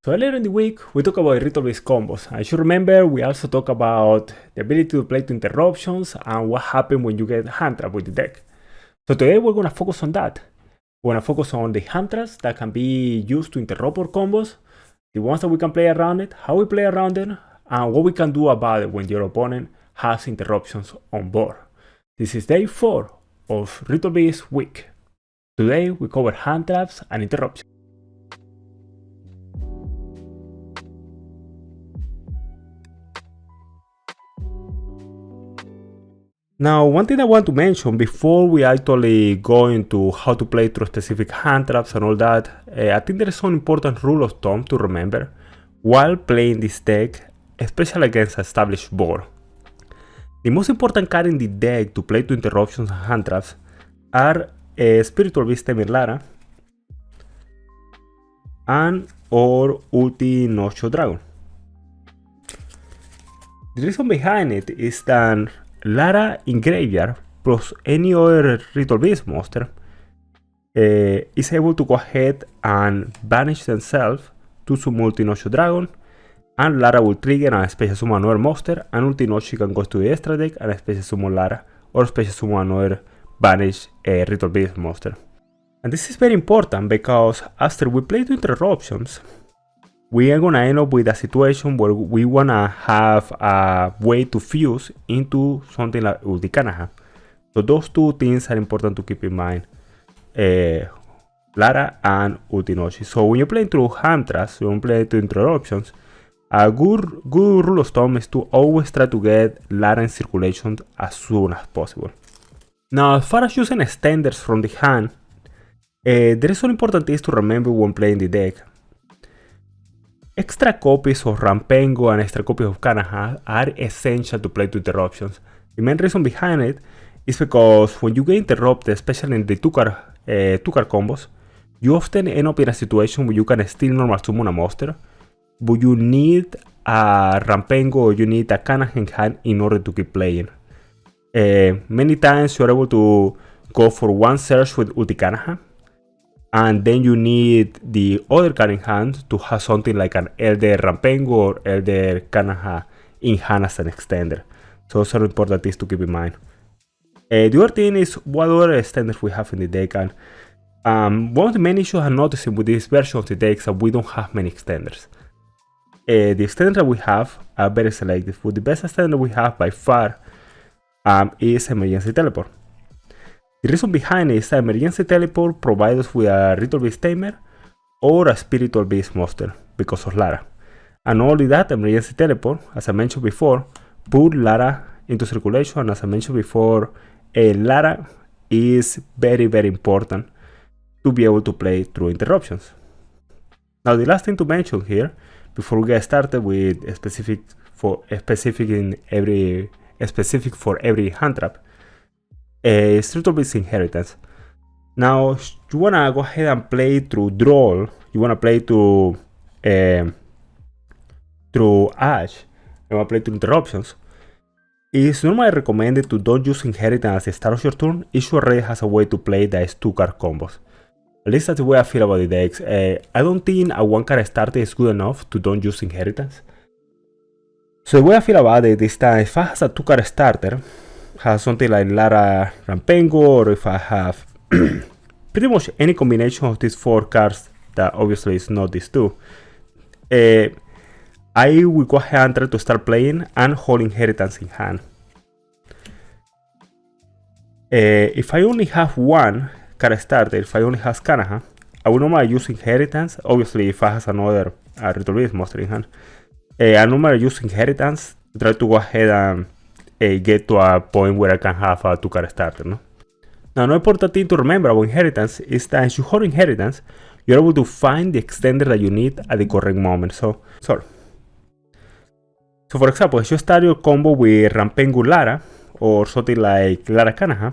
So earlier in the week, we talked about ritual-based combos. As you remember, we also talked about the ability to play to interruptions and what happens when you get hand trap with the deck. So today we're going to focus on that. We're going to focus on the hand traps that can be used to interrupt our combos, the ones that we can play around it, how we play around it, and what we can do about it when your opponent has interruptions on board. This is day 4 of Ritual-Based Week. Today we cover hand traps and interruptions. Now, one thing I want to mention before we actually go into how to play through specific hand traps and all that, I think there is some important rule of thumb to remember while playing this deck, especially against an established board. The most important card in the deck to play to interruptions and hand traps are Spiritual Beast Tamer Lara and or Ulti Nocho Dragon. The reason behind it is that Lara in graveyard plus any other Ritual Beast monster is able to go ahead and banish themselves to summon Ulti Nocho Dragon, and Lara will trigger and special summon another monster, and Ulti Nocho can go to the extra deck and special summon Lara or special summon another banished Ritual Beast monster. And this is very important because after we play to interruptions, we are gonna end up with a situation where we wanna have a way to fuse into something like Ulti Kanaha. So those two things are important to keep in mind. Lara and Ulti Nocho. So when you're playing through hand traps, when you're playing through interruptions, a good rule of thumb is to always try to get Lara in circulation as soon as possible. Now, as far as using extenders from the hand, there is some important things to remember when playing the deck. Extra copies of Rampengo and extra copies of Kanaha are essential to play to interruptions. The main reason behind it is because when you get interrupted, especially in the 2-card combos, you often end up in a situation where you can still normal summon a monster, but you need a Rampengo or you need a Kanaha in hand in order to keep playing. Many times you're able to go for one search with Ulti Kanaha, and then you need the other card in hand to have something like an Elder Rampengo or Elder Kanaha in hand as an extender. So those are important things to keep in mind. The other thing is what other extenders we have in the deck, and one of the main issues I'm noticing with this version of the deck is that we don't have many extenders. The extenders that we have are very selective, but the best extender we have by far is Emergency Teleport. The reason behind it is that Emergency Teleport provides us with a Ritual Beast Tamer or a Spiritual Beast monster because of Lara. And not only that, Emergency Teleport, as I mentioned before, put Lara into circulation, and as I mentioned before, Lara is very important to be able to play through interruptions. Now, the last thing to mention here, before we get started with specific for every hand trap, is Ritual Beast Inheritance. Now, you wanna go ahead and play through Droll. You wanna play through Ash. You wanna play through interruptions. It's normally recommended to don't use Inheritance at the start of your turn. It already has a way to play that is 2-card combos. At least that's the way I feel about the decks. I don't think a 1-card starter is good enough to don't use Inheritance. So the way I feel about it is that if I have a 2-card starter, have something like Lara Rampengo, or if I have pretty much any combination of these 4 cards that obviously is not these 2, I will go ahead and try to start playing and hold Inheritance in hand. If I only have 1 card starter, if I only have Kanaha, I will normally use Inheritance. Obviously, if I have another Ritual Beast monster in hand, I normally use Inheritance to try to go ahead and get to a point where I can have a 2-card starter. No? Now, another important thing to remember about Inheritance is that as you hold Inheritance, you're able to find the extender that you need at the correct moment. So for example, if you start your combo with Rampengo Lara or something like Lara Kanaha,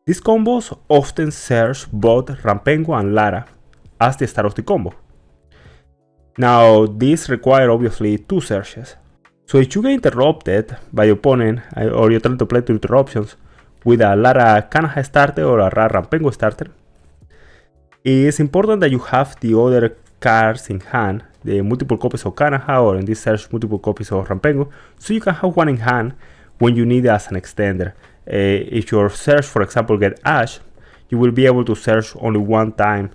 these combos often search both Rampengo and Lara as the start of the combo. Now, these require obviously 2 searches. So if you get interrupted by your opponent, or you're trying to play to interruptions with a Lara Kanaha starter or a Rampengo starter, it's important that you have the other cards in hand the multiple copies of Kanaha, or in this search, multiple copies of Rampengu, so you can have one in hand when you need it as an extender. If your search, for example, get Ash, you will be able to search only one time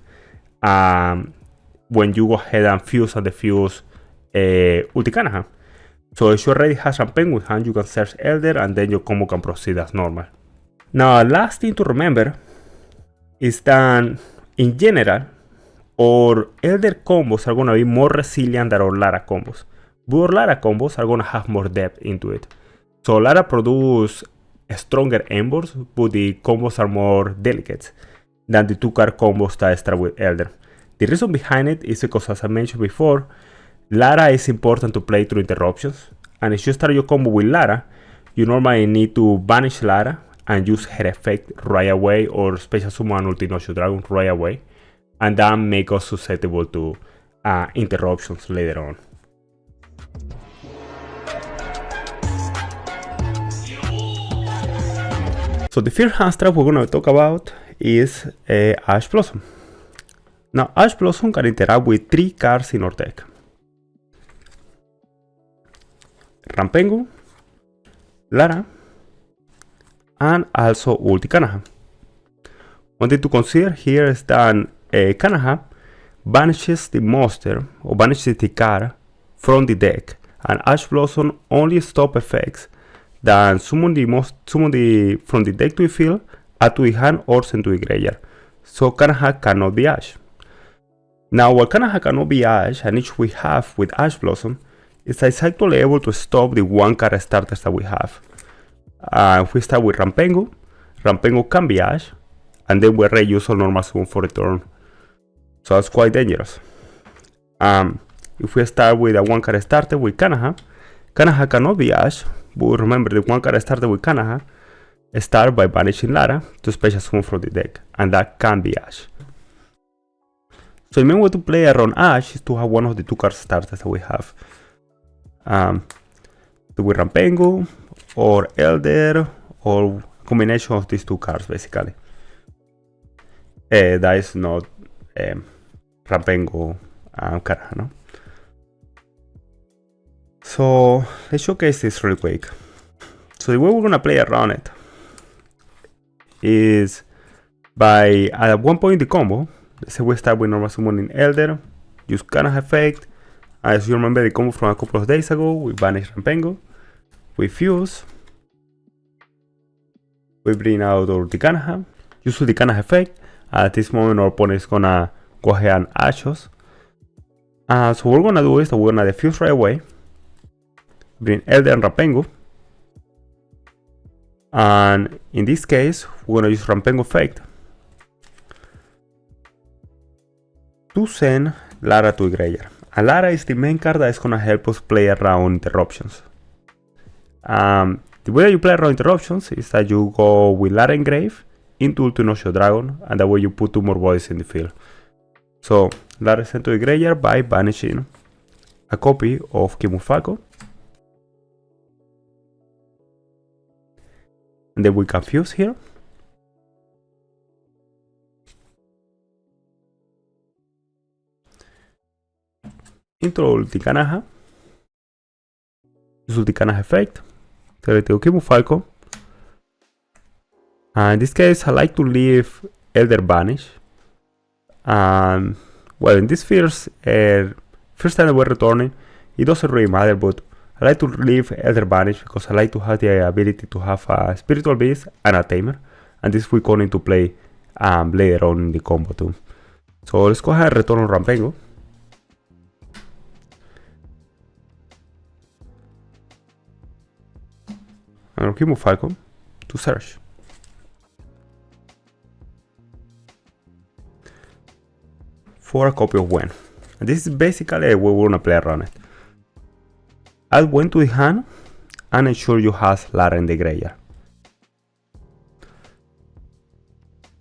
when you go ahead and fuse and defuse Ulti Kanaha. So if you already have Rampengu in hand, you can search Elder and then your combo can proceed as normal. Now, last thing to remember is that in general, our Elder combos are going to be more resilient than our Lara combos. But our Lara combos are going to have more depth into it. So Lara produce stronger embors, but the combos are more delicate than the 2-card combos that start with Elder. The reason behind it is because, as I mentioned before, Lara is important to play through interruptions. And if you start your combo with Lara, you normally need to banish Lara and use her effect right away, or special summon Ulti Notion Dragon right away. And that makes us susceptible to interruptions later on. So the first hand trap we're going to talk about is Ash Blossom. Now Ash Blossom can interact with 3 cards in our deck: Rampengu, Lara, and also Ulti Kanaha. One thing to consider here is that Kanaha banishes the monster or banishes the card from the deck, and Ash Blossom only stop effects that summon from the deck to the field, add to the hand, or send to the graveyard. So Kanaha cannot be Ash. Now, what Kanaha cannot be Ash, and each we have with Ash Blossom, is that it's actually able to stop the 1-card starters that we have. If we start with Rampengu, Rampengu can be Ash, and then we reuse our normal summon for the turn. So that's quite dangerous. If we start with a 1-card starter with Kanaha, Kanaha cannot be Ash, but remember the 1-card starter with Kanaha start by banishing Lara to special summon from the deck, and that can be Ash. So the main way to play around Ash is to have one of the 2-card starters that we have. With Rampengu or Elder, or a combination of these 2 cards basically. That is not Rampengu and Kanaha, no? So let's showcase this really quick. So the way we're gonna play around it is by, at one point in the combo, let's say we start with normal summoning Elder, use Kanaha effect. As you remember the combo from a couple of days ago, we banish Rampengu, we fuse, we bring out our Kanaha, use the Kanaha effect. At this moment our opponent is gonna go ahead and Ash us. So what we're gonna do is that we're gonna defuse right away, bring Elder and Rampengu, and in this case we're gonna use Rampengu effect to send Lara to the graveyard. And Lara is the main card that is gonna help us play around interruptions. The way that you play around interruptions is that you go with Lara engrave into Ulti Notion Dragon, and that way you put 2 more bodies in the field. So Lara is sent to the graveyard by banishing a copy of Kimufako. And then we can fuse here. Into Ulti Kanaha. Use Ulti Kanaha effect. Select Kimufako. In this case, I like to leave Elder Banish. Well, in this first time that we're returning, it doesn't really matter, but I like to leave Elder Banish because I like to have the ability to have a Spiritual Beast and a Tamer. And this will come into play later on in the combo too. So let's go ahead and return on Rampengu. And Kimu Falcon to search. For a copy of Wen. And this is basically where we're gonna play around it. Add Wen to the hand and ensure you have Lara in the graveyard.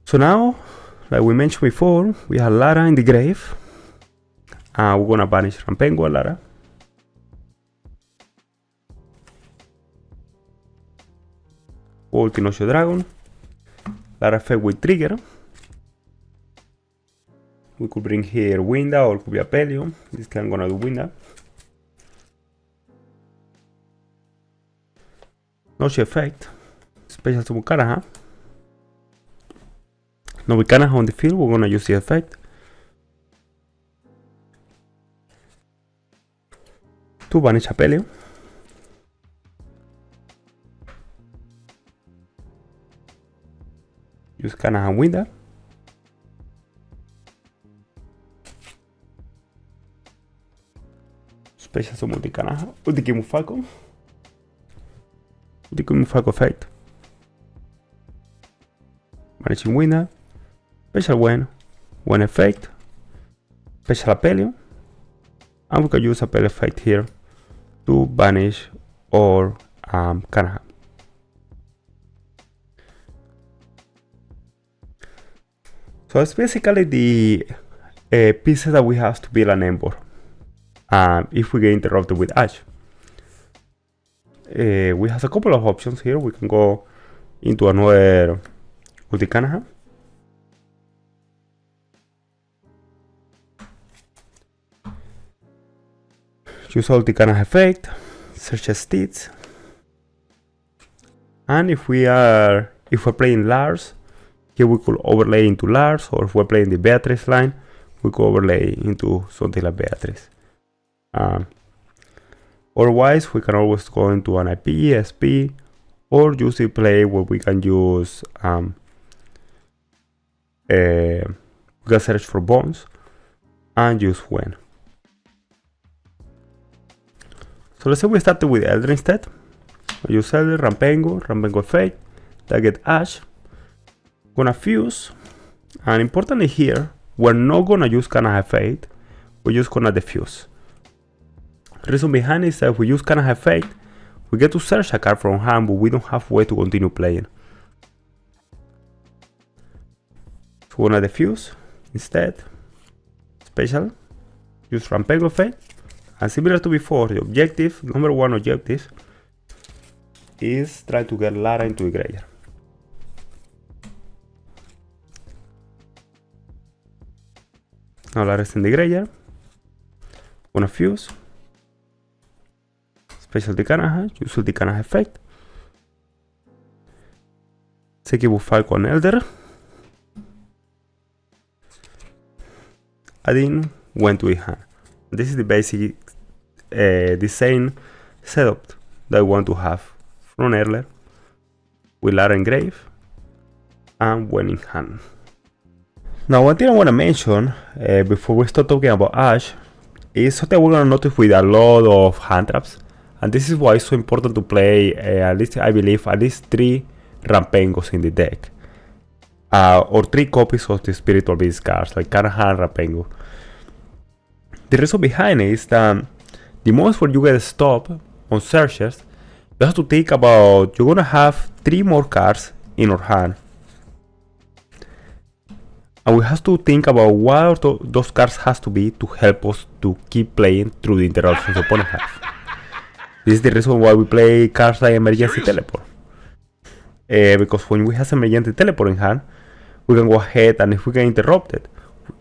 So now, like we mentioned before, we have Lara in the grave. We're gonna banish Rampengu and Lara. Ulti Notion Dragon. Lara effect will trigger. We could bring here Winda or could be a Pelio. This guy I'm gonna do Winda. Noche effect. Special summon Kanaha. Now with Kanaha on the field, we're gonna use the effect to banish a Pelio. Use Kanaha Winda. Special summon the Kanaha. Ultimate Falcon. Ultimate Falcon effect. Banishing Winda. Special when effect. Special Apelio. And we can use a Apelio effect here to banish or Kanaha. So it's basically the pieces that we have to build an Embor. If we get interrupted with Ash. We have a couple of options here. We can go into another Ulti Kanaha. Use Ulti Kanaha effect, search Stits. And if we're playing Lars, here we could overlay into Lars, or if we're playing the Beatrice line, we could overlay into something like Beatrice. Otherwise, we can always go into an IP, SP, or use a play where we can use we can search for bones and use when. So let's say we started with Elder instead. We use Elder, Rampengo effect, target Ash. Gonna fuse, and importantly here, we're not gonna use Kanaha effect, we're just gonna defuse. The reason behind it is that if we use Kanaha effect, we get to search a card from hand, but we don't have way to continue playing. So we're gonna defuse instead. Special, use Rampengo effect, and similar to before, the objective, number one objective, is try to get Lara into the graveyard. Now Lara's in the graveyard. Gonna fuse. Special the Kanaha, use the Kanaha effect. Sekibu Falcon Elder. Adding went to the hand. This is the basic design setup that I want to have from earlier with Lara engraved and when in hand. Now one thing I want to mention before we start talking about Ash is something we're going to notice with a lot of hand traps, and this is why it's so important to play at least I believe at least 3 Rampengos in the deck, or 3 copies of the Spiritual Beast cards like Kanaha and Rampengo. The reason behind it is that the moments where you get stopped on searches, you have to think about you're gonna have 3 more cards in our hand, and we have to think about what those cards has to be to help us to keep playing through the interruptions the opponent has. This is the reason why we play cards like Emergency Teleport, because when we have Emergency Teleport in hand, we can go ahead and if we get interrupted,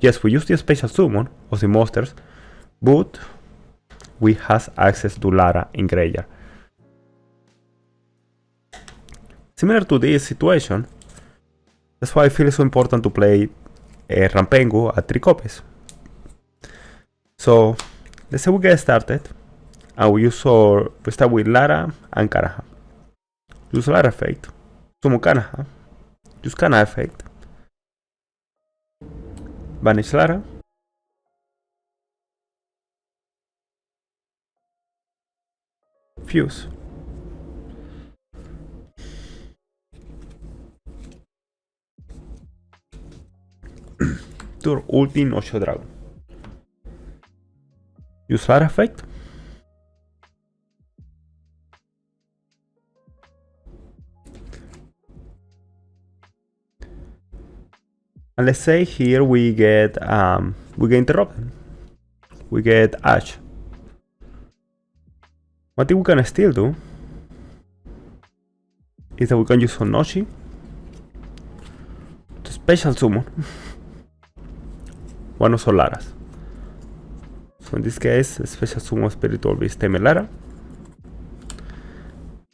yes, we use the special summon of the monsters, but we have access to Lara in graveyard. Similar to this situation, that's why I feel it's so important to play Rampengo at 3 copies. So let's say we get started and we start with Lara and Kanaha. Use Lara effect, summon Kanaha, use Kanaha effect, banish Lara, fuse. Tur ulti Noche Dragon. Use Lara effect. And let's say here we get interrupted. We get Ash. One thing we can still do is that we can use Onoshi to special summon one of Laras. So in this case, special summon spiritual beast Tame Lara.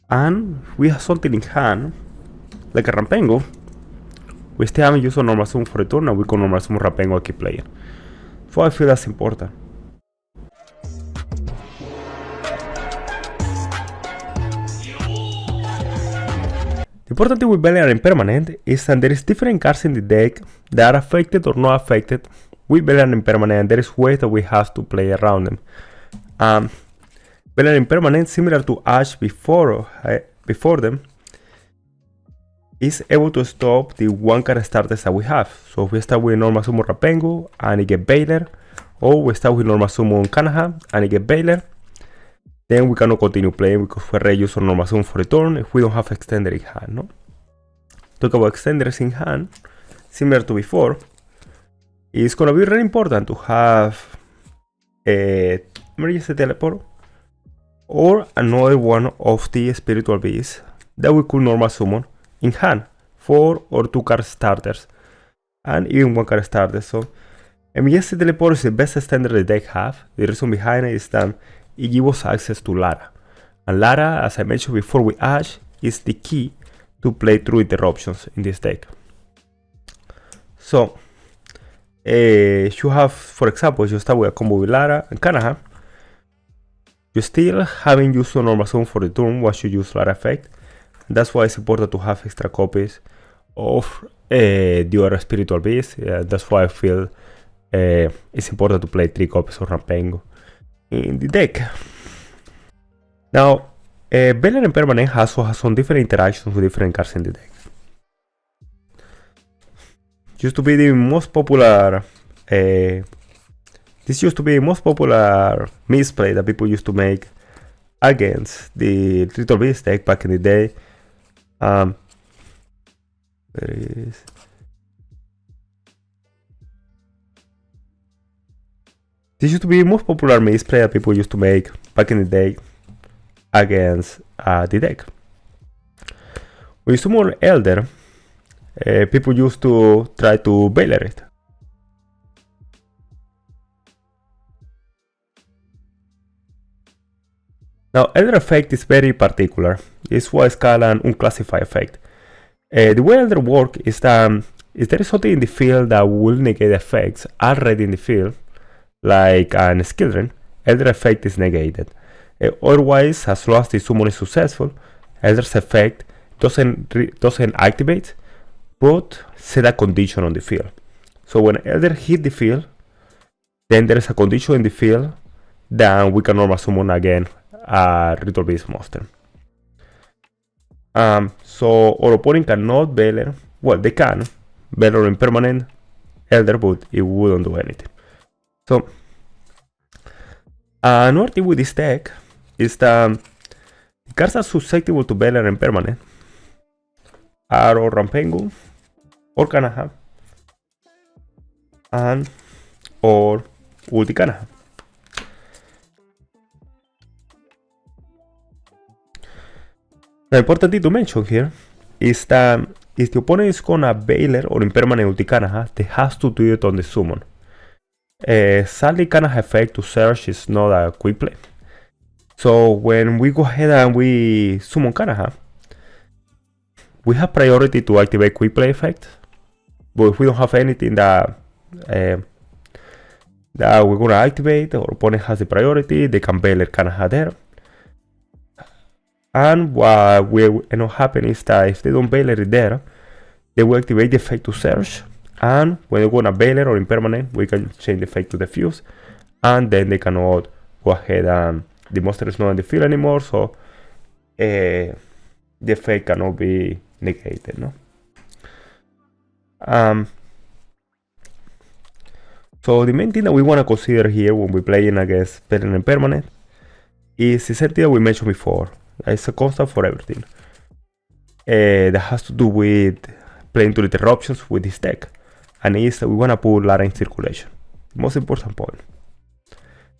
And we have something in hand, like a Rampengo. We still haven't used a normal summon for a turn, and we can normal summon Rampengo and keep playing. So I feel that's important. The important thing with Belle and Impermanent is that there is different cards in the deck that are affected or not affected with Belle and Impermanent, and there is ways that we have to play around them. Belle and Impermanent, similar to Ash before them, is able to stop the one card starters that we have. So if we start with normal summon Rampengo and it get Bailer, or we start with normal summon Kanaha and it get Bailer, then we cannot continue playing because we already use our normal summon for a turn if we don't have extender in hand, no? Talk about extenders in hand, similar to before, it's gonna be really important to have a emergency teleport or another one of the spiritual beasts that we could normal summon in hand, 4 or 2 card starters, and even 1 card starter. So emergency teleport is the best extender the deck have. The reason behind it is that it gives us access to Lara, and Lara, as I mentioned before with Ash, is the key to play through interruptions in this deck. So you have, for example, you start with a combo with Lara and Kanaha. You still haven't used a normal summon for the turn once you use Lara effect. And that's why it's important to have extra copies of the other spiritual beast. That's why I feel it's important to play 3 copies of Rampengo in the deck. Now, Belle and Impermanent also has some different interactions with different cards in the deck. Used to be the most popular. This used to be the most popular misplay that people used to make against the Little Beast deck back in the day. There is. This used to be the most popular misplay that people used to make back in the day against the deck. When you summon Elder, people used to try to bailer it. Now, Elder effect is very particular. It's what is called an unclassified effect. The way Elder works is that if there is something in the field that will negate effects already in the field, like an skill drain, Elder effect is negated. Otherwise, as long as the summon is successful, Elder's effect doesn't activate, but set a condition on the field. So when Elder hit the field, then there is a condition in the field, then we can normal summon again a Ritual Beast monster. So our opponent cannot Bailer, well, they can Bailer Impermanent Elder, but it wouldn't do anything. So another thing with this deck is that the cards are susceptible to Bailer Impermanent are or Rampengo or Kanaha and or Ulti Kanaha. The important thing to mention here is that if the opponent is gonna Bailer or Impermanent Ulti Kanaha, they has to do it on the summon. Sadly, Kanaha effect to search is not a quick play. So when we go ahead and we summon Kanaha, we have priority to activate quick play effect. But if we don't have anything that we're gonna activate, our opponent has the priority, they can Bailer Kanaha there. And what will end up happening is that if they don't Bailer it there, they will activate the effect to search. And when they're gonna Bailer or Impermanent, we can change the effect to diffuse. And then they cannot go ahead and the monster is not in the field anymore, so the effect cannot be negated, no? So the main thing that we want to consider here when we're playing against Belle and Impermanent is the same thing that we mentioned before. It's a constant for everything. That has to do with playing to interruptions with this deck. And is that we want to put Lara in circulation. The most important point.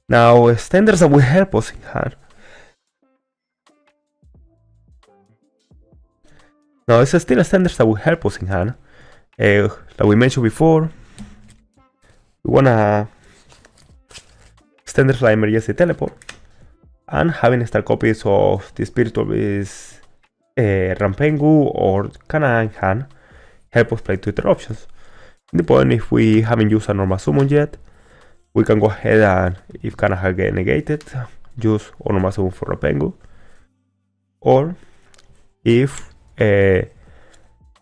Now, extenders that will help us in hand. Now, it's still extenders that will help us in hand. That we mentioned before. we wanna extend the emergency teleport, and having start copies of the spiritual beast Rampengu or Kana in hand help us play 2 interruptions. In the point, if we haven't used a normal summon yet, we can go ahead and, if Kana get negated, use a normal summon for Rampengu. Or if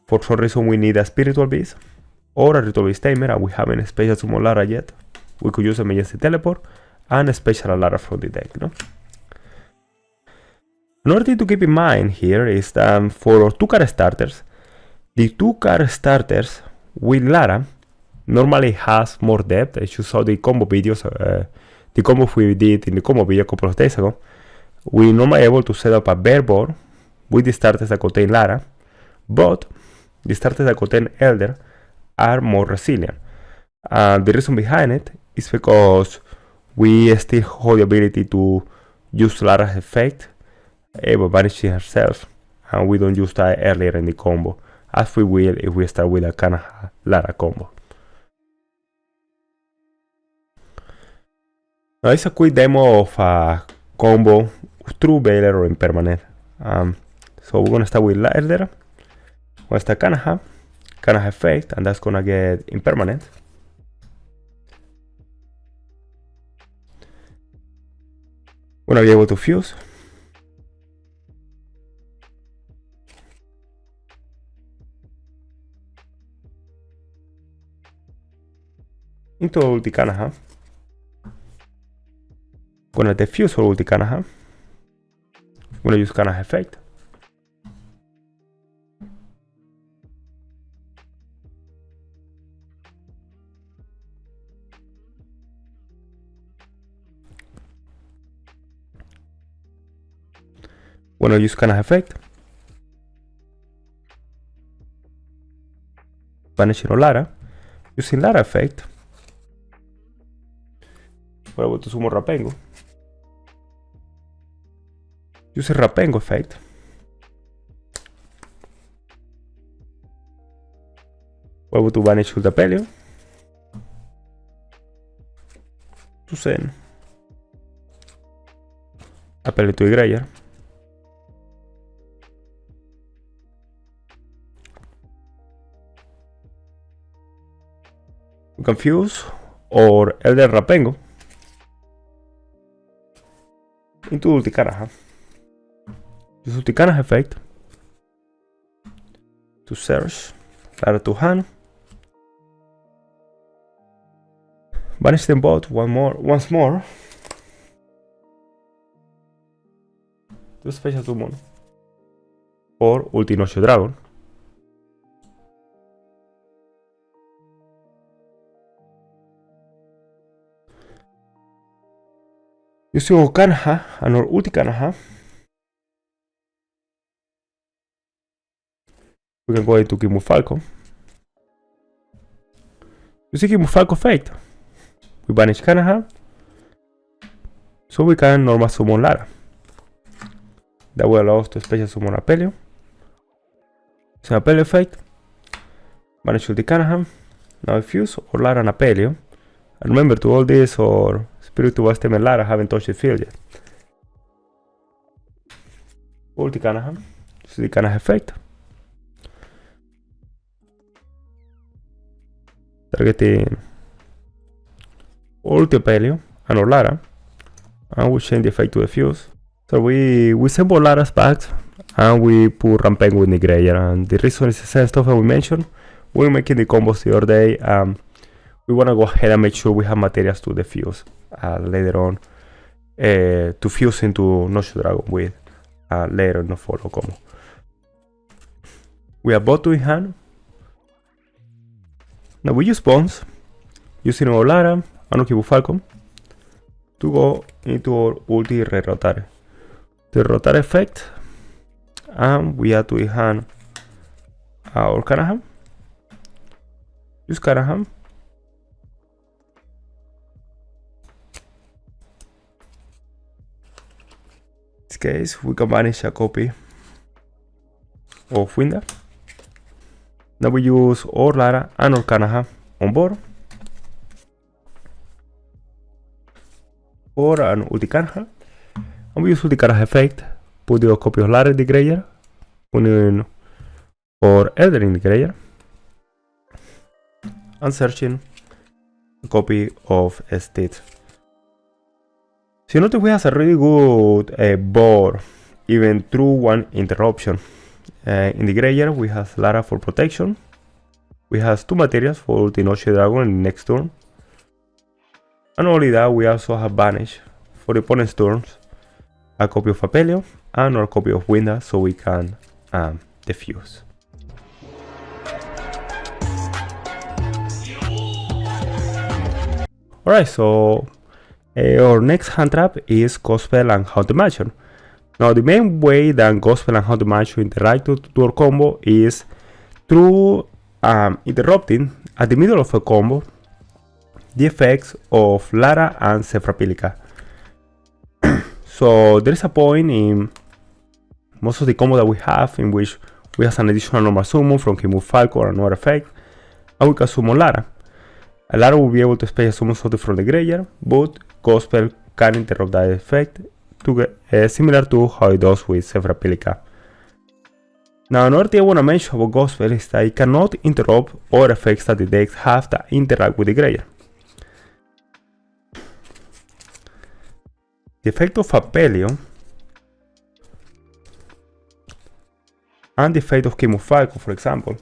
for some reason we need a spiritual beast or a ritual beast tamer and we haven't special summon Lara yet, we could use emergency teleport and a special Lara from the deck, no? Another thing to keep in mind here is that for our 2-card starters, the 2-card starters with Lara normally has more depth. As you saw the combo videos, the combo we did in the combo video a couple of days ago, we normally able to set up a bear board with the starters that contain Lara, but the starters that contain Elder are more resilient. The reason behind it is because we still hold the ability to use Lara's effect by banishing herself, and we don't use that earlier in the combo, as we will if we start with a Kana Lara combo. Now it's a quick demo of a combo through Belle or Impermanence. So we're gonna start with Elder. We're gonna start Kana effect, and that's gonna get Impermanence. We're gonna be able to fuse. Into ulti Kanaha. Gonna defuse for ulti Kanaha. Gonna use Kanaha effect. Gonna use Kanaha effect. Banishing Lara. Using Lara effect. We're able to summon Rampengu. Use a Rampengu effect. We're able to banish Ultapelio. To send Apelio to the graveyard. We can fuse or Elder Rampengu into ulti Kanaha. Use ulti Kanaha effect to search Lara to hand. Banish them both once more. Do special summon or ulti Noche Dragon. Using our Kanaha and our ulti Kanaha, we can go into Kimu Falco. Using Kimu Falco effect, we banish Kanaha, so we can normal summon Lara. That will allow us to special summon Apelio. Using Apelio effect, banish ulti Kanaha, now fuse or Lara and Apelio. And remember, to all this or Spiritual Stem and Lara haven't touched the field yet. Ulti Kanaha, use the Kanaha effect. Targeting ulti Apelio and Lara, and we change the effect to the fuse. So we assemble Lara's back and we put Rampengu in the graveyard. And the reason is the same stuff that we mentioned. We're making the combos the other day. We want to go ahead and make sure we have materials to defuse later on to fuse into Noche Dragon with later no follow combo. We have both in hand. Now we use bones using our Lara and Kibu Falcon to go into our ulti Rotare. The Rotare effect, and we have to in hand our Kanaha. Use Kanaha. In this case, we can banish a copy of Winder. Now we use our Lara and our Kanaha on board. or an Ulticanha. And we use Ulticanha effect, put the copy of Lara in the graveyard, or Elder in the graveyard, and searching a copy of Stitch. So you notice we have a really good board, even through one interruption. In the graveyard we have Lara for protection. We have 2 materials for the Noche Dragon in the next turn. And only that, we also have Banish for the opponent's turns, a copy of Apelio, and our copy of Winda, so we can defuse. Alright, so our next hand trap is Gospel and Haunted Mansion. Now the main way that Gospel and Haunted Mansion interact to our combo is through interrupting at the middle of a combo the effects of Lara and Sephra. So there is a point in most of the combo that we have in which we have an additional normal summon from Kimu Falco or another effect, and we can summon Lara. Lara will be able to special summon something from the graveyard, but Gospel can interrupt that effect, similar to how it does with Sephra. Now another thing I want to mention about Gospel is that it cannot interrupt other effects that the decks have that interact with the graveyard. The effect of Apelio and the effect of Kimu Falco, for example,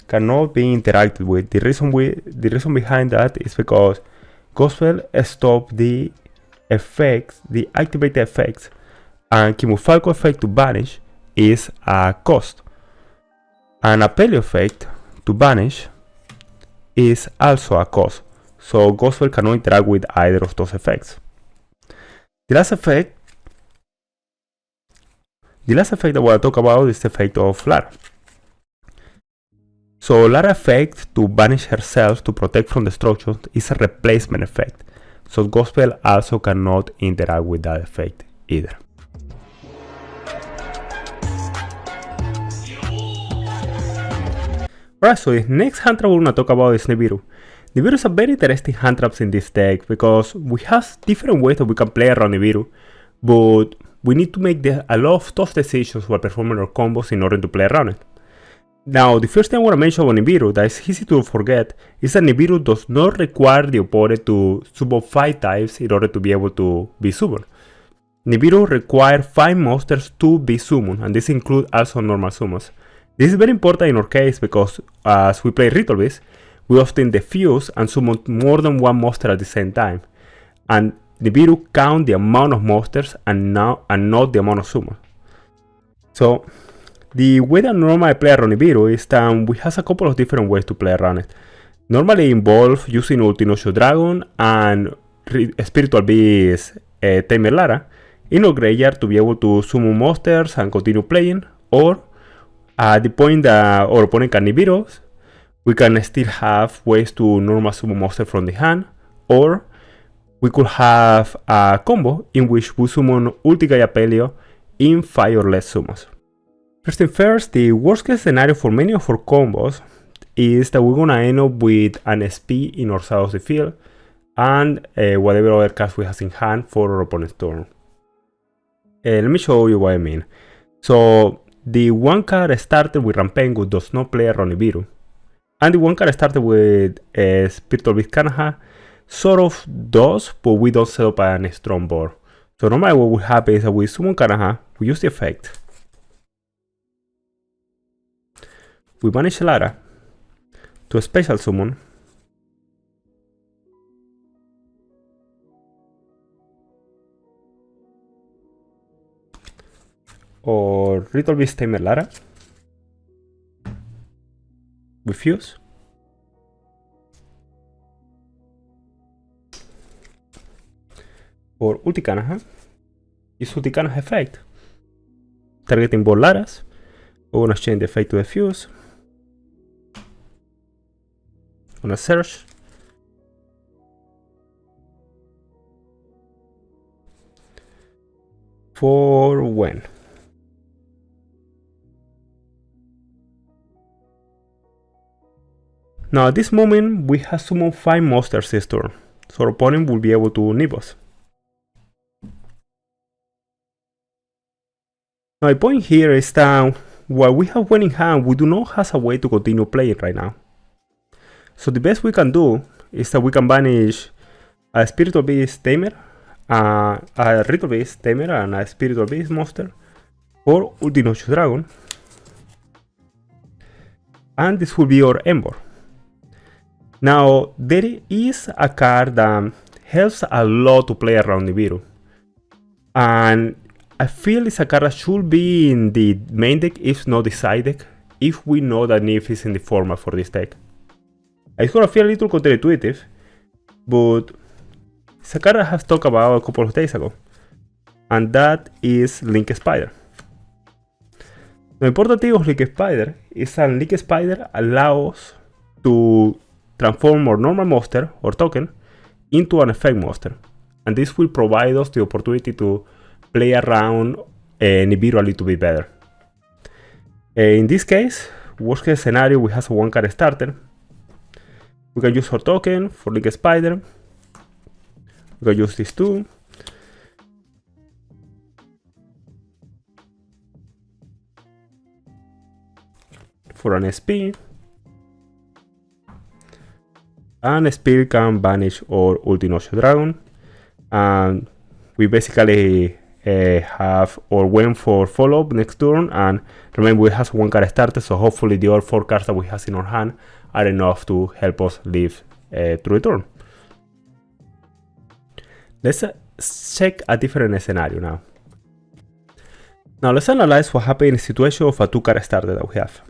cannot be interacted with. The reason behind that is because Gospel stops the effects, the activated effects, and Kimu Falco effect to banish is a cost. An Apelio effect to banish is also a cost, so Gospel cannot interact with either of those effects. The last effect that I want to talk about is the effect of Lara. So Lara effect to banish herself to protect from destruction is a replacement effect, so Gospel also cannot interact with that effect either. Alright, so the next hand trap we're going to talk about is Nibiru. Nibiru is a very interesting hand traps in this deck because we have different ways that we can play around Nibiru, but we need to make a lot of tough decisions while performing our combos in order to play around it. Now, the first thing I want to mention about Nibiru that is easy to forget is that Nibiru does not require the opponent to summon 5 types in order to be able to be summoned. Nibiru requires 5 monsters to be summoned, and this includes also normal summons. This is very important in our case because as we play Ritual Beast, we often defuse and summon more than 1 monster at the same time, and Nibiru count the amount of monsters and not the amount of summons. So the way that normally I play around Nibiru is that we have a couple of different ways to play around it. Normally involve using Ultinocio Dragon and Spiritual Beast Tamer Lara in our graveyard to be able to summon monsters and continue playing, or at the point that our opponent can Nibiru, we can still have ways to normal summon monster from the hand, or we could have a combo in which we summon Ultigai Apelio in 5 or less summons. First thing first, the worst case scenario for many of our combos is that we're gonna end up with an SP in our side of the field and whatever other cards we have in hand for our opponent's turn. Let me show you what I mean. So the 1 card started with Rampengu does not play around Nibiru, and the 1 card started with Spiritual Beast Kanaha sort of does, but we don't set up a strong board. So normally what will happen is that we summon Kanaha, we use the effect, we banish Lara to a special summon, or Ritual Beast Tamer Lara, we fuse, or Ultikanaha, use Ultikanaha effect, targeting both Laras. We're gonna change the effect to the fuse, gonna search, for when. Now at this moment we have summoned 5 monsters this turn, so our opponent will be able to nib us. Now, the point here is that while we have one in hand, we do not have a way to continue playing right now. So the best we can do is that we can banish a Spiritual Beast Tamer, a Ritual Beast Tamer, and a Spiritual Beast Monster for Ultinocio Dragon. And this will be our Embor. Now, there is a card that helps a lot to play around Nibiru. And I feel it's a card that should be in the main deck, if not the side deck, if we know that Nif is in the format for this deck. It's gonna feel a little counterintuitive, but it's a card I have talked about a couple of days ago, and that is Link Spider. The important thing of Link Spider is that Link Spider allows to transform our normal monster or token into an effect monster, and this will provide us the opportunity to play around Nibiru a little bit better. In this case, worst case scenario, we have a one card starter. We can use our token for Link Spider. We can use these two. For an SP. And Spirit can banish our Ultinocio Dragon. And we basically have our win for follow-up next turn, and remember we have one card started, so hopefully the other 4 cards that we have in our hand are enough to help us live through the turn. Let's check a different scenario now. Now let's analyze what happened in the situation of a 2-card starter that we have.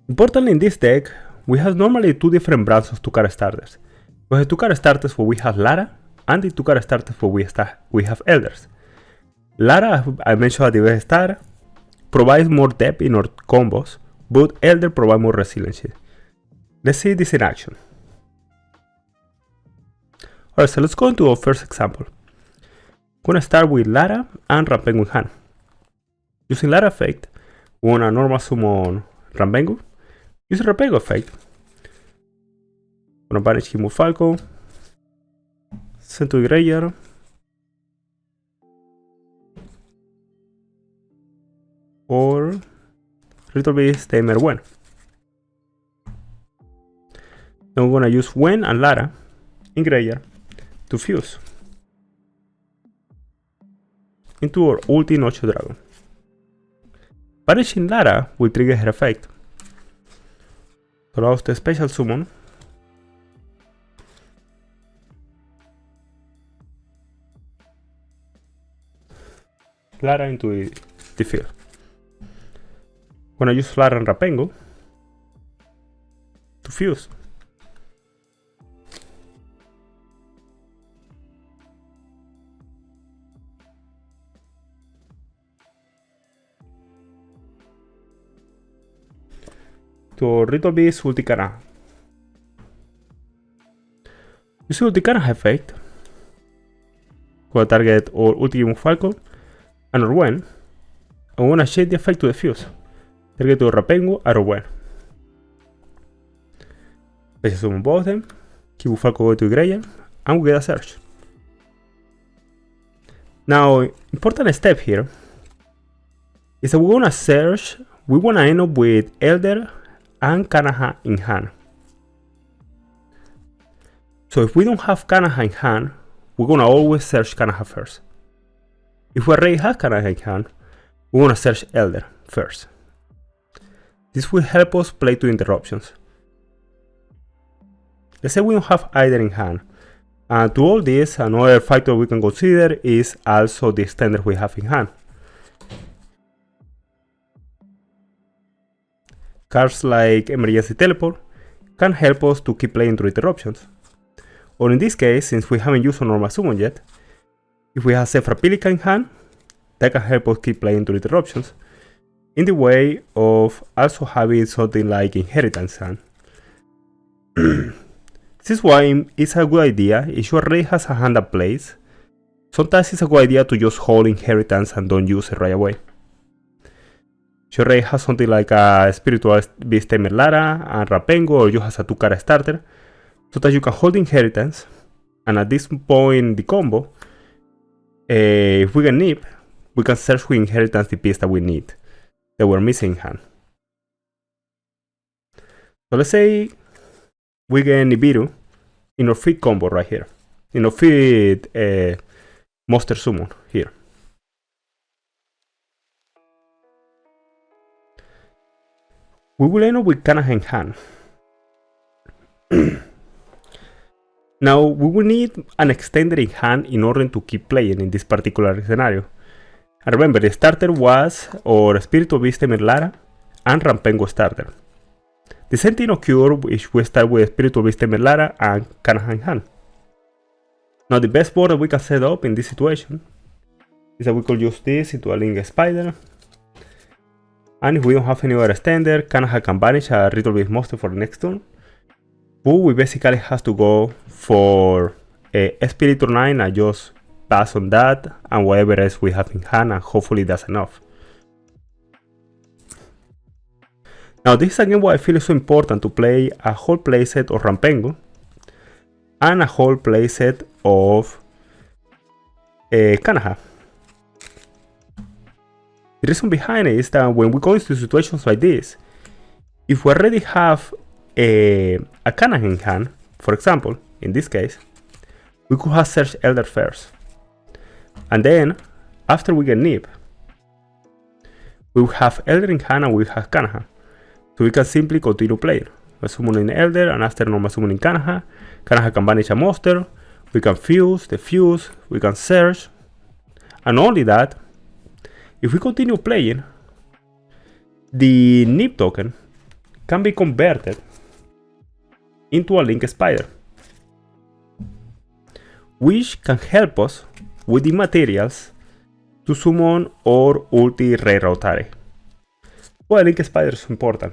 Importantly, in this deck, we have normally 2 different brands of 2-card starters. We have 2-card starters where we have Lara, and the 2-card starters where we have Elders. Lara, I mentioned at the very start, provides more depth in our combos, but Elder provides more resiliency. Let's see this in action. Alright, so let's go into our first example. I'm gonna start with Lara and Rampengu in hand. Using Lara effect, we wanna normal summon Rampengu. Using Rampengu effect, I'm gonna banish him with Falco, send to the graveyard, or Ritual Beast Tamer Wen. Then we're gonna use Wen and Lara in graveyard to fuse into our Ultinocio Dragon. Banishing Lara will trigger her effect. Allows the special summon Lara into the field. Gonna use Lara and Rampengu to fuse. To Ritual Beast Ulticana. Using Ulticana effect, gonna target our Ultimate Falcon and our Wen, and we're gonna change the effect to the fuse. Target to Rampengu and our Wen. Let's summon both of them, keep Falco go to the graveyard, and we get a search. Now, important step here is that we're gonna search, we wanna end up with Elder and Kanaha in hand. So if we don't have Kanaha in hand, we're gonna always search Kanaha first. If we already have Kanaha in hand, we're gonna search Elder first. This will help us play 2 interruptions. Let's say we don't have either in hand. And to all this, another factor we can consider is also the extender we have in hand. Cards like Emergency Teleport can help us to keep playing through interruptions. Or in this case, since we haven't used a normal summon yet, if we have Sephra Pelican in hand, that can help us keep playing through interruptions, in the way of also having something like Inheritance hand. This is why it's a good idea, if you already has a hand that plays, sometimes it's a good idea to just hold Inheritance and don't use it right away. You already have something like a Spiritual Beast Tamer Lara and Rampengu, or you have a 2-card starter, so that you can hold Inheritance, and at this point in the combo, if we get Nip, we can search with inheritance the piece that we need, that we're missing in hand. So let's say we get Nibiru in our feed combo right here. In our feed monster summon here. We will end up with Kanaha in hand. Now we will need an extender in hand in order to keep playing in this particular scenario. And remember, the starter was our Spiritual Beast Merlara and Rampengo starter. The same thing occurred if we start with Spiritual Beast Merlara and Kanaha in hand. Now the best board that we can set up in this situation is that we could use this into a Link Spider. And if we don't have any other extender, Kanaha can banish a Ritual Beast monster for the next turn. But we basically have to go for a Spiritor 9 and just pass on that and whatever else we have in hand, and hopefully that's enough. Now this is again why I feel it's so important to play a whole playset of Rampengo and a whole playset of Kanaha. The reason behind it is that when we go into situations like this, if we already have a Kanaha in hand, for example, in this case, we could have searched Elder first. And then, after we get Nib, we will have Elder in hand and we have Kanaha. So we can simply continue playing. We're summoning Elder, and after normal summoning Kanaha, Kanaha can banish a monster, we can fuse, defuse, we can search. And only that, if we continue playing, the Nib token can be converted into a Link Spider, which can help us with the materials to summon or ulti Rei Rautari. Well, Link Spider is important.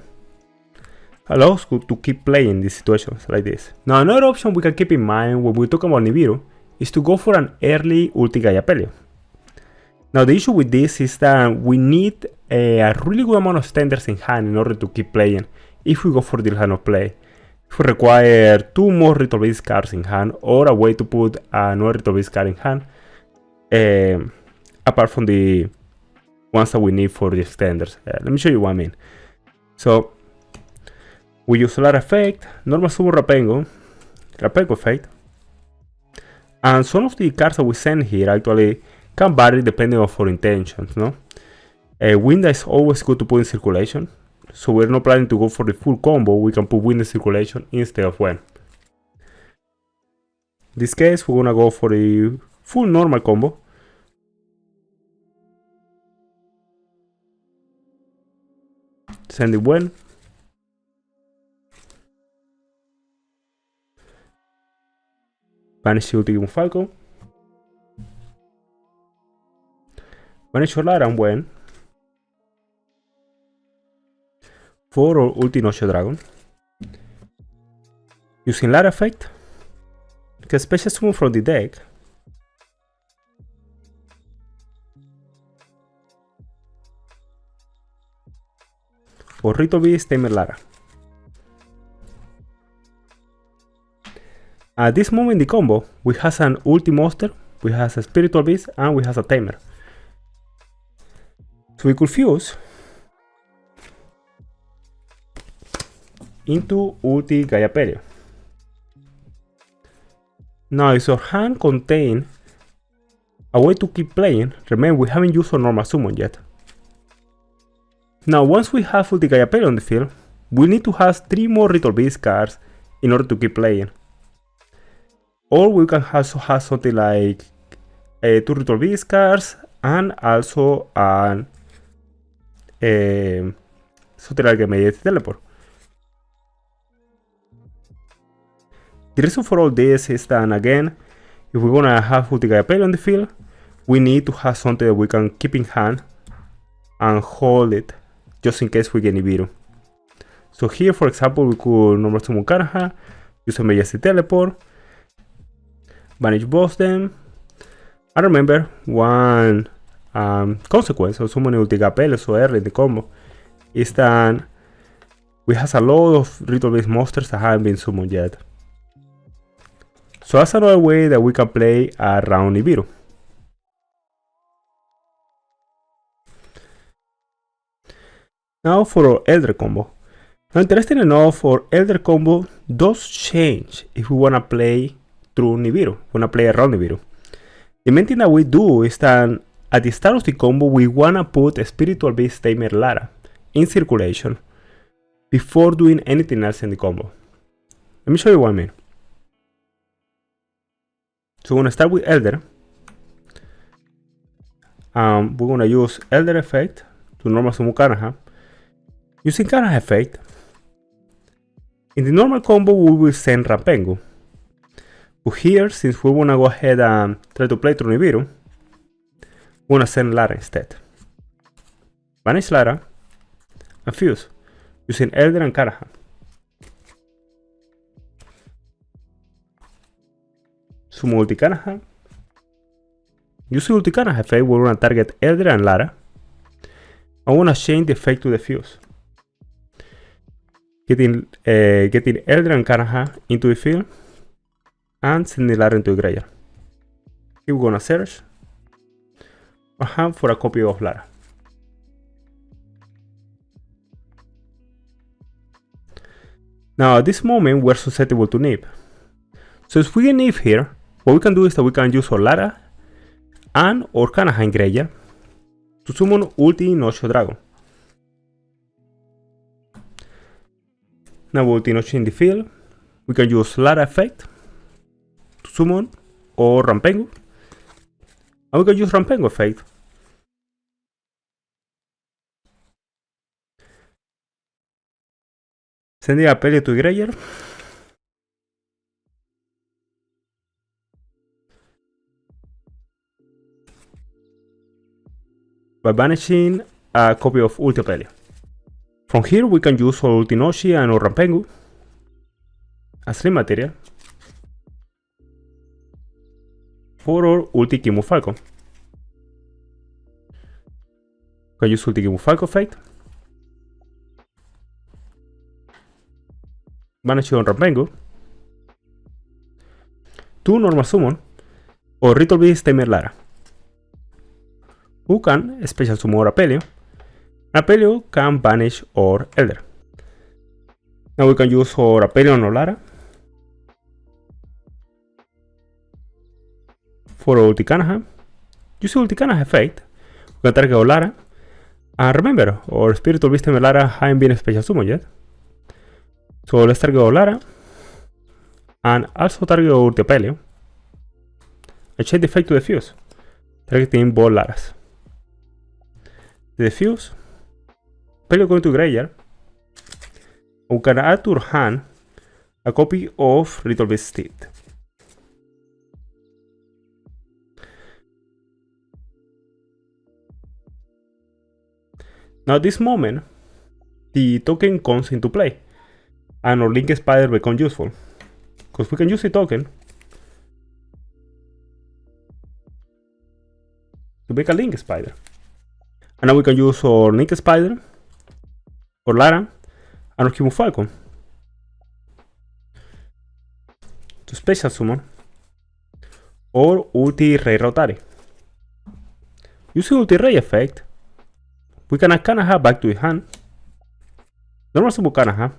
Allows us to keep playing these situations like this. Now another option we can keep in mind when we talk about Nibiru is to go for an early ulti Gaiapelio. Now the issue with this is that we need a really good amount of standards in hand in order to keep playing if we go for this kind of play. If we require 2 more Ritual Beast cards in hand or a way to put another Ritual Beast card in hand, apart from the ones that we need for the extenders. Let me show you what I mean. So we use Solar Effect, Normal Summon Rampengo Effect, and some of the cards that we send here actually can vary depending on our intentions, no? Wind is always good to put in circulation, so we're not planning to go for the full combo, we can put Wind in circulation instead of When. In this case, we're gonna go for the full normal combo. Send the When. Banish the Ultimate Falcon. Banish Solar and When. For our Ulti Noche Dragon. Using Lara Effect. Get special summon from the deck. For Ritual Beast, Tamer Lara. At this moment in the combo, we have an ulti monster, we have a Spiritual Beast, and we have a Tamer. So we could fuse into ulti Gaiapelio. Now, if our hand contains a way to keep playing, remember we haven't used our normal summon yet. Now, once we have ulti Gaiapelio on the field, we need to have 3 more Ritual Beast cards in order to keep playing. Or we can also have something like 2 Ritual Beast cards and also an something like a Mediate Teleport. The reason for all this is that, again, if we're gonna have ulti Gaiapelio on the field, we need to have something that we can keep in hand and hold it just in case we get Nibiru. So here, for example, we could normal summon Kanaha, use a Mediate Teleport, banish both them. And remember, one consequence of summoning ulti Gaiapelio so early in the combo is that we have a lot of Ritual Beast monsters that haven't been summoned yet. So that's another way that we can play around Nibiru. Now for our Elder combo. Now interesting enough, our Elder combo does change if we wanna play through Nibiru, wanna play around Nibiru. The main thing that we do is that at the start of the combo we wanna put a Spiritual Beast Tamer Lara in circulation before doing anything else in the combo. Let me show you what I mean. So we're gonna start with Elder. We're gonna use Elder effect to normal summon Kanaha. Using Kanaha effect, in the normal combo we will send Rampengu. But here, since we wanna go ahead and try to play through Nibiru, we're gonna send Lara instead. Banish Lara and Fuse using Elder and Kanaha. Summon Ulti Kanaha. Using Ulti Kanaha effect, we're gonna target Elder and Lara. I wanna change the effect to the Fuse. Getting Elder and Kanaha into the field and sending Lara into the graveyard. Here we're gonna search or hunt for a copy of Lara. Now at this moment we're susceptible to Nib. So if we get Nib here, what we can do is that we can use our Lara and or Kanaha in graveyard to summon Ulti Nocho Dragon. Now Ulti Nocho in the field, we can use Lara effect to summon or Rampengu. And we can use Rampengu effect sending a Pelio to the graveyard. By banishing a copy of Ulti Pelio. From here we can use our Ultinoshi and our Rampengu as slip material for our Ulti Kimu Falcon. We can use Ulti Kimu Falcon effect. Banish on Rampengu. 2 normal summon or Ritual Beast Tamer Lara. Who can special summon Apelio. Apelio can banish or Elder. Now we can use our Apelio on Lara for Ulti Kanaha. Using Ulti Kanaha effect, we can target our Lara. And remember, our Spiritual Beast Tamer Lara haven't been special summon yet. So let's target our Lara and also target our Ulti Apelio. And change the effect to the Fuse, targeting both Laras. The Fuse, Pelio going to graveyard. We can add to our hand a copy of Ritual Beast Steed. Now at this moment, the token comes into play, and our Link Spider becomes useful, because we can use the token to make a Link Spider. And now we can use our Link Spider, or Lara, and our Kimu Falcon to special summon or Ulti Rei Rautari. Using Ulti Rei effect, we can add Kanaha back to the hand, normal summon Kanaha,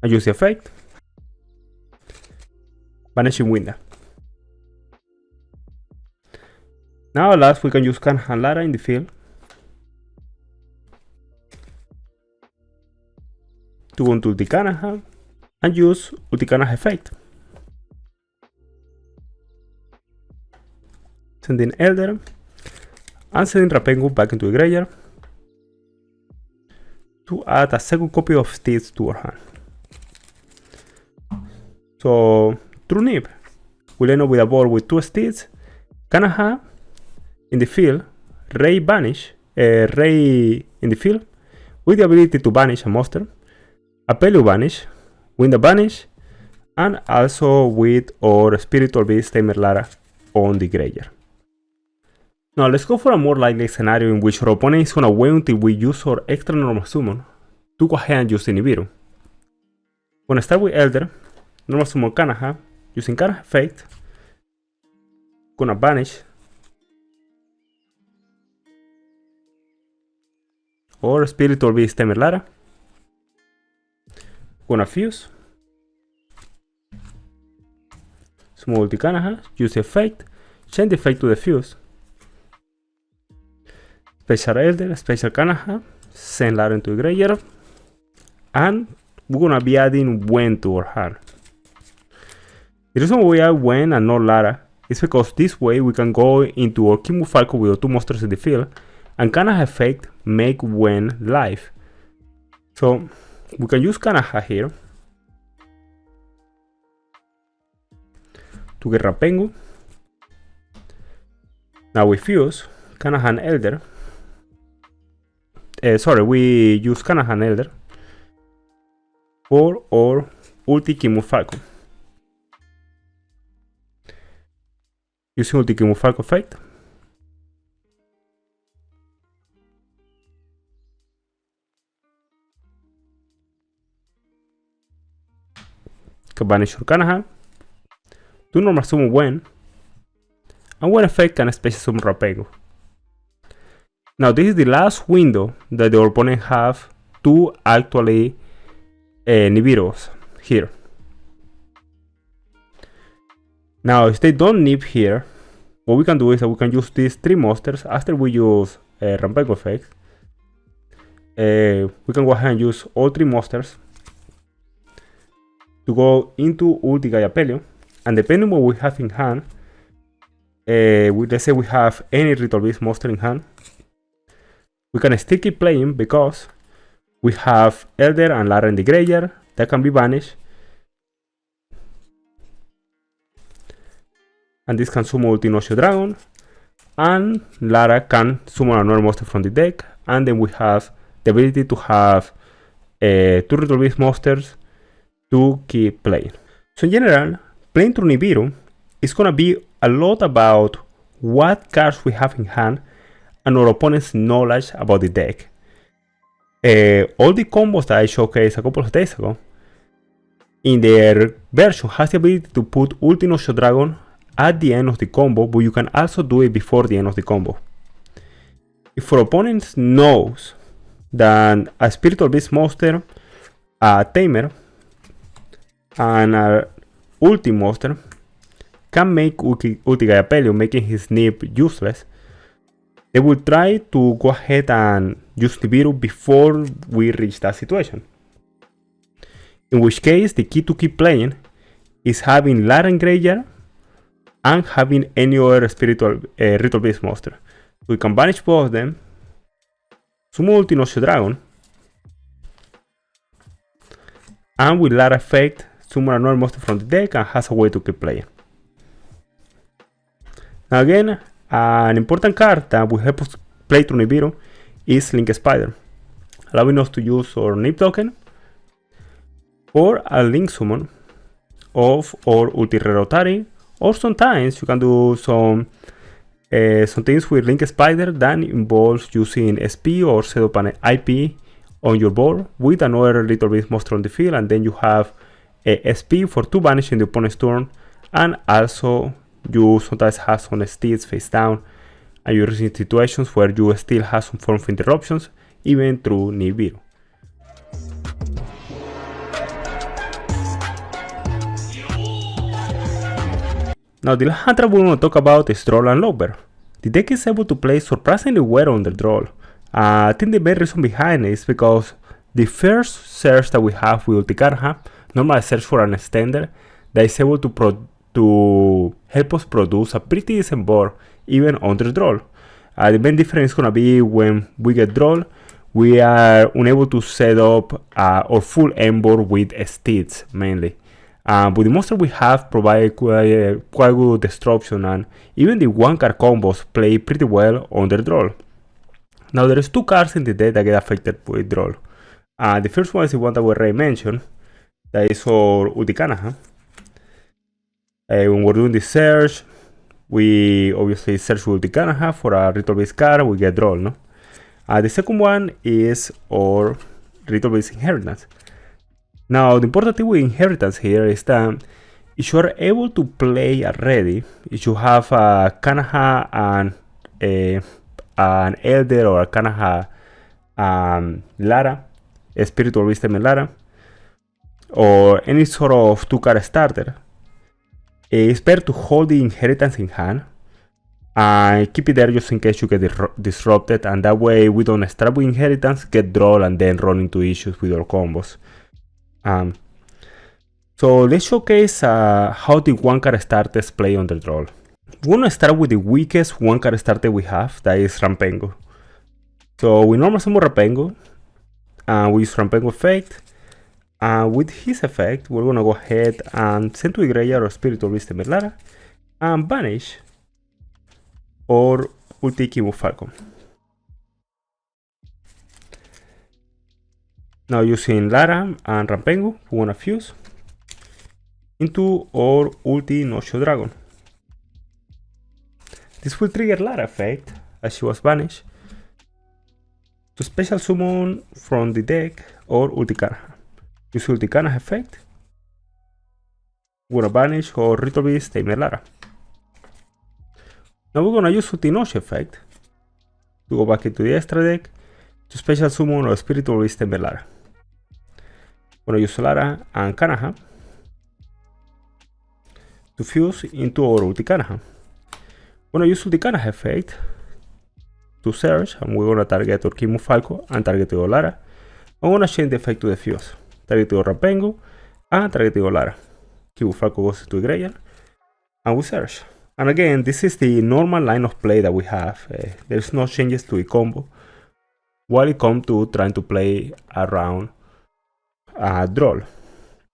and use the effect, banishing Winda. Now last we can use Kanaha and Lara in the field to go into Ulti Kanaha and use Ulti Kanaha effect. Sending Elder and sending Rampengu back into the graveyard to add a second copy of Steeds to our hand. So through Nib, we'll end up with a board with 2 Steeds, Kanaha in the field, Rei banish, Rei in the field with the ability to banish a monster, Apelio banish, Winda banish, and also with our Spiritual Beast Tamer Lara on the graveyard. Now let's go for a more likely scenario in which our opponent is gonna wait until we use our extra normal summon to go ahead and use the Nibiru. We're gonna start with Elder, normal summon Kanaha, using Kanaha effect, gonna banish or Spiritual Beast Tamer Lara. Gonna fuse. Small Ulti-Kanaha, use the effect, change the effect to the fuse. Special Elder, Special Kanaha, send Lara into the graveyard. And we're gonna be adding Wen to our hand. The reason we add Wen and not Lara is because this way we can go into our Kimu Falco with our 2 monsters in the field and Kanaha effect make Wen live. So we can use Kanaha here to get Rampengu. Now we fuse Kanaha and Elder. We use Kanaha and Elder for our Ulti Kimu Falco. Using Ulti Kimu Falco effect. Can banish your Kanaha. Do normal summon Wen. And Wen effect can special summon Rampengu. Now this is the last window that the opponent have to actually Nibirus here. Now if they don't nib here, what we can do is that we can use these 3 monsters after we use Rampengu effect. We can go ahead and use all 3 monsters to go into Ulti Gaiapelio, and depending on what we have in hand, let's say we have any Ritual Beast monster in hand, we can still keep playing because we have Elder and Lara in the graveyard that can be banished. And this can summon Ulti Dragon, and Lara can summon another monster from the deck, and then we have the ability to have 2 Ritual Beast monsters to keep playing. So in general, playing through Nibiru is gonna be a lot about what cards we have in hand and our opponent's knowledge about the deck. All the combos that I showcased a couple of days ago, in their version has the ability to put Ulti Dragon at the end of the combo, but you can also do it before the end of the combo. If our opponent knows that a Spiritual Beast monster, a Tamer, and an Ulti monster can make Ulti Gaiapelio, making his Nib useless, they will try to go ahead and use Nibiru before we reach that situation. In which case, the key to keep playing is having Lara in graveyard and having any other Ritual Beast monster. We can banish both of them, summon Ulti Dragon, and with Lara effect, summon another monster from the deck and has a way to keep playing. Now again, an important card that will help us play through Nibiru is Link Spider, allowing us to use our Nib token or a Link summon of our Ulti Rotary, or sometimes you can do some things with Link Spider that involves using SP or set up an IP on your board with another Ritual Beast monster on the field, and then you have a SP for 2 banish in the opponent's turn, and also you sometimes have some steeds face down, and you're in situations where you still have some form of interruptions, even through Nibiru. Now the last hand trap we want to talk about is Droll and Lover. The deck is able to play surprisingly well under Droll. I think the main reason behind it is because the first search that we have with Ulti-Kanaha, normally search for an extender that is able to help us produce a pretty decent board even under Droll. The main difference is going to be when we get Droll, we are unable to set up our full end board with steeds mainly. But the monster we have provide quite good disruption, and even the 1-card combos play pretty well under Droll. Now there is 2 cards in the deck that get affected with Droll. The first one is the one that we already mentioned, that is our Ulti-Kanaha. When we're doing the search, we obviously search Ulti-Kanaha for a Ritual Beast card, we get Droll, no? The second one is our Ritual Beast Inheritance. Now the important thing with Inheritance here is that if you are able to play already, if you have a Kanaha and an Elder, or a Kanaha Lara, Spiritual Wisdom in Lara, or any sort of 2-card starter, it's better to hold the inheritance in hand and keep it there just in case you get disrupted, and that way we don't start with inheritance, get Droll, and then run into issues with our combos. So let's showcase how the 1-card starters play on the Droll. We're gonna start with the weakest 1-card starter we have, that is Rampengu. So we normally summon Rampengu, and we use Rampengu effect. And with his effect, we're gonna go ahead and send to the graveyard or Spiritual Wisdom Lara and banish or ulti Kimu Falcon. Now using Lara and Rampengu, we wanna fuse into our ulti Nocho Dragon. This will trigger Lara effect as she was banished to special summon from the deck or Ulticana. Use Ulticana's effect. We're gonna banish or Ritual Beast Tamer Lara. Now we're gonna use Ultinoche effect to go back into the extra deck to special summon or Spiritual Beast Tamer Lara. We're gonna use Lara and Kanaha to fuse into our Ulticanaha. We're gonna use Ulticana's effect to search, and we're gonna target our Kimu Falco and target our Lara. I'm gonna change the effect to the fuse. Target our Rampengu and target our Lara. Kimu Falco goes to the graveyard and we search. And again, this is the normal line of play that we have. There's no changes to the combo while it comes to trying to play around Droll.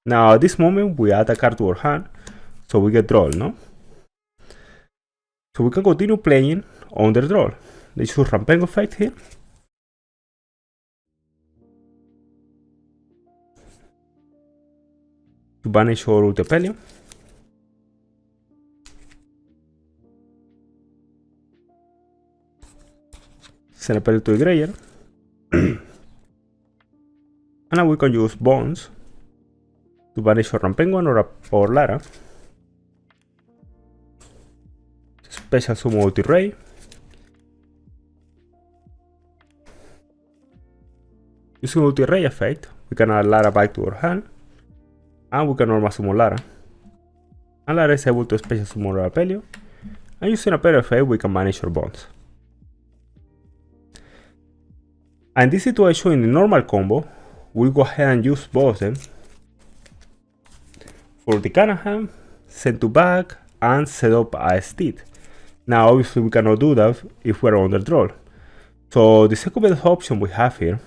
Now at this moment we add a card to our hand, so we get Droll, no? So we can continue playing on the Droll. Let's use Rampengu effect here. To banish our Ultepelio. Send a Pelio to the graveyard. And now we can use Bones to banish our Rampengu or Lara. Special summon Ulti Ray. Using Ulti Ray effect, we can add Lara back to our hand. And we can normal summon Lara. And Lara is able to special summon our Pelio. And using a Pelio effect, we can manage our Bones. And in this situation, in the normal combo, we'll go ahead and use both of them. For the Kanahan, send to back, and set up a Steed. Now obviously we cannot do that if we're on the Droll. So the second best option we have here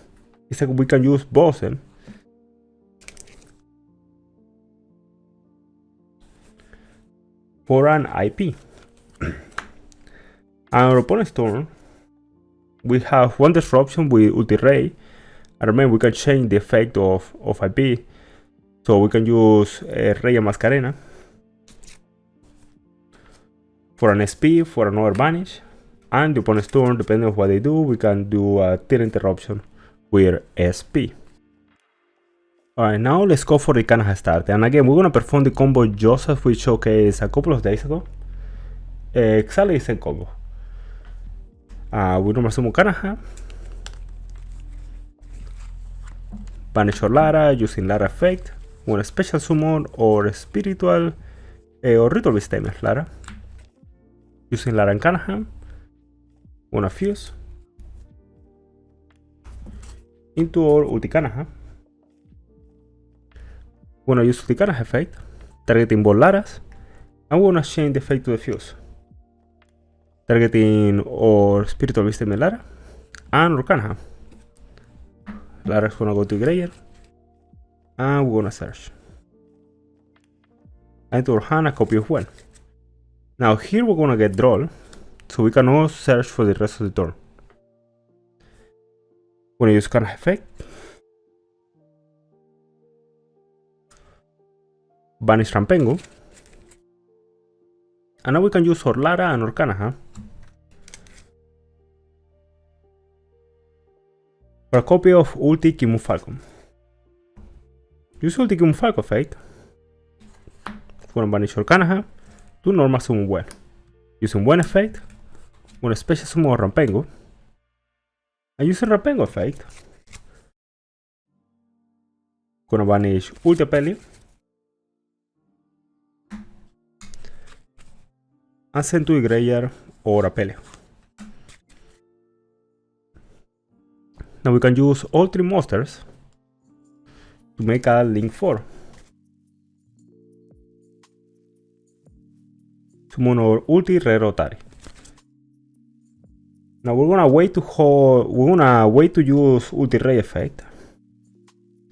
is that we can use both of them for an IP. Our opponent's turn, we have one disruption with Ulti Ray, and remember we can change the effect of IP, so we can use Ray and Mascarena for an SP, for another banish, and the opponent's turn, depending on what they do, we can do a tier interruption with SP. Alright, now let's go for the Kanaha start, and again we're gonna perform the combo just as we showcased a couple of days ago. Exactly the same combo. We normal summon Kanaha, banish or Lara using Lara effect, one special summon or spiritual or ritual beast tamer Lara, using Lara and Kanaha, wanna fuse into our ulti Kanaha. Wanna use the Kanaha effect, targeting both Laras, and wanna change the effect to the fuse. Targeting our Spiritual Beast Lara and Rukanaha. Lara's gonna go to graveyard and we're gonna search. And to our hand a copy of one. Now here we're gonna get Droll, so we can also search for the rest of the turn. We're gonna use Kanaha effect. Banish Rampengu. And now we can use our Lara and our Kanaha for a copy of Ulti Kimu Falcon. Use Ulti Kimu Falcon effect. We're gonna banish our Kanaha to normal summon one. Using one effect, we're gonna special summon our Rampengu. And using Rapengo effect, gonna banish Ulti Apelio and send to the graveyard or Apelio. Now we can use all 3 monsters to make a Link 4. Summon our Ulti Red Rotary. Now we're gonna wait to use Ulti Ray effect.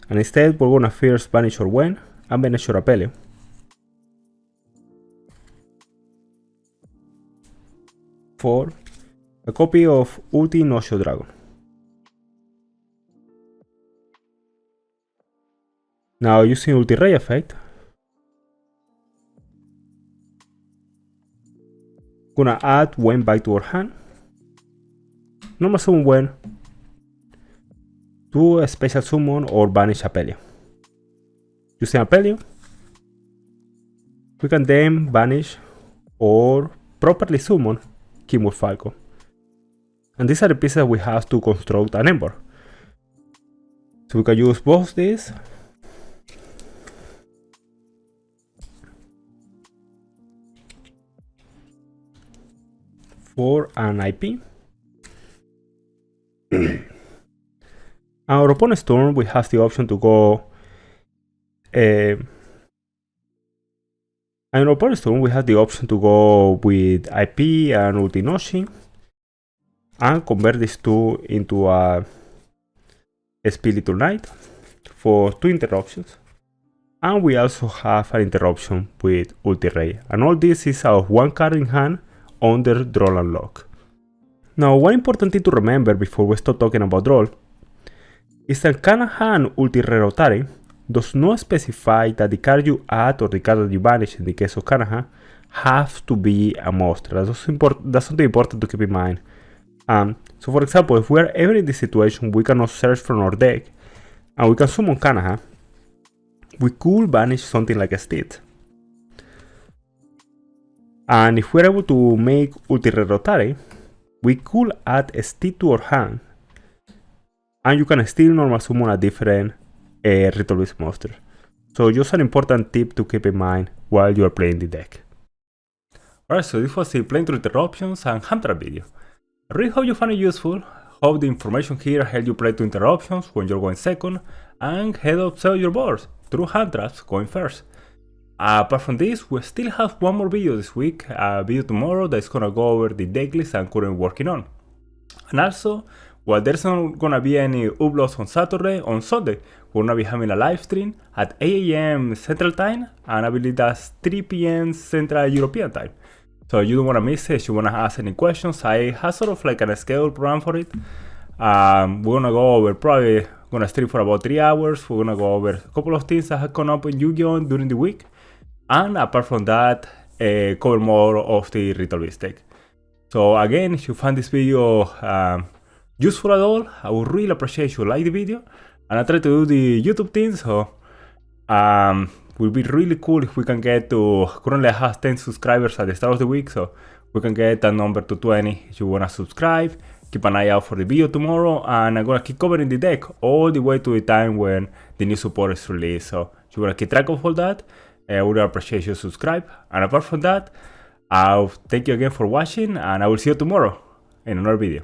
And instead we're gonna first banish our Wen and banish our Apelio. For a copy of Ulti No Show Dragon. Now using Ulti Ray effect, gonna add Wen back to our hand. Normal summon Wen to a special summon or banish Apelio. Using Apelio, we can then banish or properly summon Kimur Falco. And these are the pieces we have to construct an Ember. So we can use both these. For an IP. Our opponent's turn, we have the option to go. Our opponent's turn, we have the option to go with IP and Ultinoshi and convert these two into a Spirited Knight for 2 interruptions. And we also have an interruption with Ulti Ray. And all this is out of 1 card in hand under Droll and Lock. Now, one important thing to remember before we start talking about Droll is that Kanahan Ulti Ray Rotary does not specify that the card you add or the card that you banish in the case of Kanahan have to be a monster. That's something important to keep in mind. So for example, if we are ever in this situation, we cannot search from our deck and we can summon Kanahan, we could banish something like a Steed. And if we're able to make Ulti Ray Rotary, we could add a Steed to our hand and you can still normal summon a different Ritual Beast monster. So just an important tip to keep in mind while you are playing the deck. Alright, so this was the playing through Interruptions and Hand Trap video. I really hope you found it useful. Hope the information here helped you play 2 Interruptions when you're going second and head up sell your boards through hand traps going first. Apart from this, we still have one more video this week, a video tomorrow that's gonna go over the decklist I'm currently working on. And also, while there's not gonna be any uploads on Saturday, on Sunday, we're gonna be having a live stream at 8 AM Central Time, and I believe that's 3 PM Central European Time. So you don't wanna miss it. If you wanna ask any questions, I have sort of like a scheduled program for it. We're gonna go over, probably gonna stream for about 3 hours. We're gonna go over a couple of things that have come up in Yu-Gi-Oh! During the week. And apart from that, cover more of the Ritual Beast deck. So again, if you found this video useful at all, I would really appreciate you like the video. And I try to do the YouTube thing, so will be really cool if we can get to, currently I have 10 subscribers at the start of the week, so we can get that number to 20 if you wanna subscribe. Keep an eye out for the video tomorrow, and I'm gonna keep covering the deck all the way to the time when the new support is released. So if you wanna keep track of all that, I would appreciate you subscribe. And apart from that, I'll thank you again for watching, and I will see you tomorrow in another video.